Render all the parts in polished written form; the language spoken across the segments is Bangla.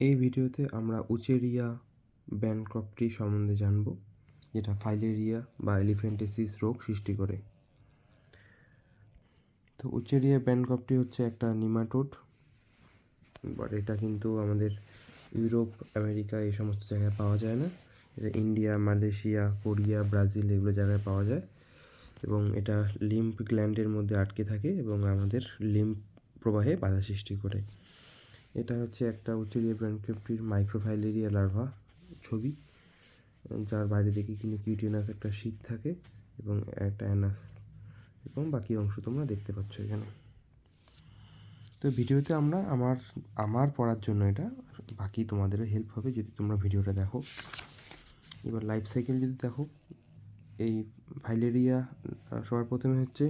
এই ভিডিওতে আমরা উচেরিয়া ব্যানক্রপ্টি সম্বন্ধে জানব, যেটা ফাইলেরিয়া বা এলিফ্যান্টিয়াসিস রোগ সৃষ্টি করে। তো উচেরিয়া ব্যানক্রপ্টি হচ্ছে একটা নিমাটোড, বাট এটা কিন্তু আমাদের ইউরোপ, আমেরিকা এই সমস্ত জায়গায় পাওয়া যায় না। এটা ইন্ডিয়া, মালয়েশিয়া, কোরিয়া, ব্রাজিল এগুলো জায়গায় পাওয়া যায় এবং এটা লিম্ফ গ্ল্যান্ডের মধ্যে আটকে থাকে এবং আমাদের লিম্ফ প্রবাহে বাধা সৃষ্টি করে। এটা হচ্ছে একটা উচেরিয়া ব্যানক্রপ্টির মাইক্রোফাইলেরিয়া লার্ভা ছবি, যার বাইরে দেখে কিন্তু কিউটিনাস একটা শীট থাকে এবং একটা অ্যানাস এবং বাকি অংশ তোমরা দেখতে পাচ্ছ এখানে। তো ভিডিওতে আমরা আমার পড়ার জন্য এটা, বাকি তোমাদেরও হেল্প হবে যদি তোমরা ভিডিওটা দেখো। এবার লাইফ সাইকেল যদি দেখো, এই ফাইলেরিয়া সবার প্রথমে হচ্ছে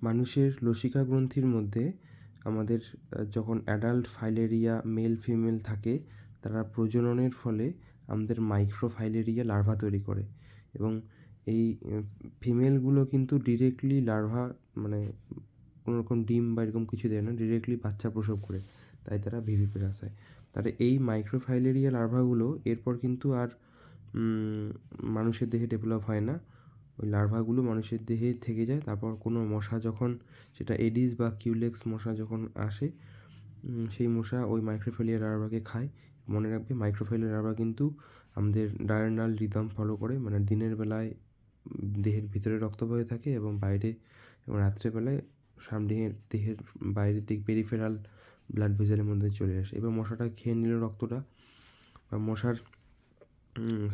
মানুষের লসিকা গ্রন্থির মধ্যে আমাদের যখন অ্যাডাল্ট ফাইলেরিয়া মেল ফিমেল থাকে, তারা প্রজননের ফলে আমাদের মাইক্রোফাইলেরিয়া লার্ভা তৈরি করে এবং এই ফিমেলগুলো কিন্তু ডিরেক্টলি লার্ভা মানে কোনো রকম ডিম বা এরকম কিছু দেয় না, ডিরেক্টলি বাচ্চা প্রসব করে, তাই তারা ভিভিপারাস হয়। তাহলে এই মাইক্রোফাইলেরিয়া লার্ভাগুলো এরপর কিন্তু আর মানুষের দেহে ডেভেলপ হয় না, ওই লার্ভাগুলো মানুষের দেহে থেকে যায়। তারপর কোনো মশা যখন, সেটা এডিস বা কিউলেক্স মশা যখন আসে, সেই মশা ওই মাইক্রোফাইলেরিয়া লার্ভাকে খায়। মনে রাখবে, মাইক্রোফাইলেরিয়া লার্ভা কিন্তু আমাদের ডায়ারনাল রিদম ফলো করে, মানে দিনের বেলায় দেহের ভিতরে রক্ত বয়ে থাকে এবং বাইরে, এবং রাত্রেবেলায় দেহের বাইরের দিক পেরিফেরাল ব্লাড ভেসেলের মধ্যে চলে আসে। এবার মশাটা খেয়ে নিল রক্তটা, বা মশার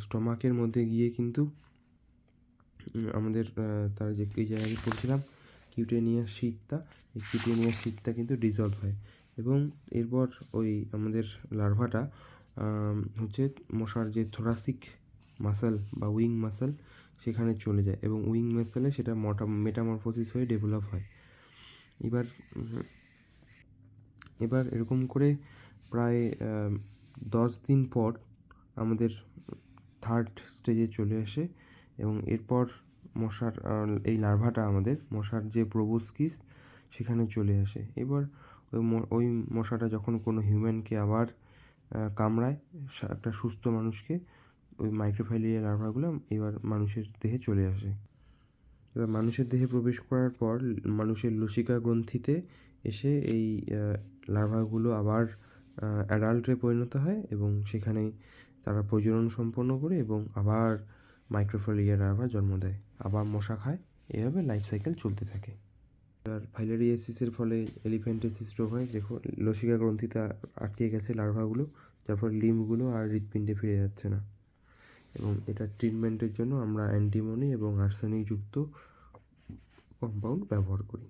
স্টমাকের মধ্যে গিয়ে কিন্তু আমাদের তার যে এই জায়গায় পড়ছিলাম কিউটেনিয়াস শীটটা, এই কিউটেনিয়াস শীটটা কিন্তু ডিজলভ হয় এবং এরপর ওই আমাদের লার্ভাটা হচ্ছে মশার যে থোরাসিক মাসেল বা উইং মাসেল সেখানে চলে যায় এবং উইং মাসেলে সেটা মেটামরফোসিস হয়ে ডেভেলপ হয়। এবার এরকম করে প্রায় 10 দিন পর আমাদের থার্ড স্টেজে চলে আসে এবং এরপর মশার এই লার্ভাটা আমাদের মশার যে প্রোবোস্কিস সেখানে চলে আসে। এবার ওই মশাটা যখন কোনো হিউম্যানকে আবার কামড়ায়, একটা সুস্থ মানুষকে, ওই মাইক্রোফাইলেরিয়া লার্ভাগুলো এবার মানুষের দেহে চলে আসে। এবার মানুষের দেহে প্রবেশ করার পর মানুষের লসিকা গ্রন্থিতে এসে এই লার্ভাগুলো আবার অ্যাডাল্টে পরিণত হয় এবং সেখানেই তারা প্রজনন সম্পন্ন করে এবং আবার মাইক্রোফাইলেরিয়া লার্ভা জন্ম দেয়, আবার মশা খায়। এভাবে লাইফ সাইকেল চলতে থাকে। আর ফাইলেরিয়াসিসের ফলে এলিফ্যান্টিয়াসিস রোগ হয়, দেখো লসিকা গ্রন্থিতে আটকে গেছে লার্ভাগুলো, যার ফলে লিম্বগুলো আর হৃৎপিণ্ডে ফিরে যাচ্ছে না। এবং এটা ট্রিটমেন্টের জন্য আমরা অ্যান্টিমনি এবং আর্সেনিক যুক্ত কম্পাউন্ড ব্যবহার করি।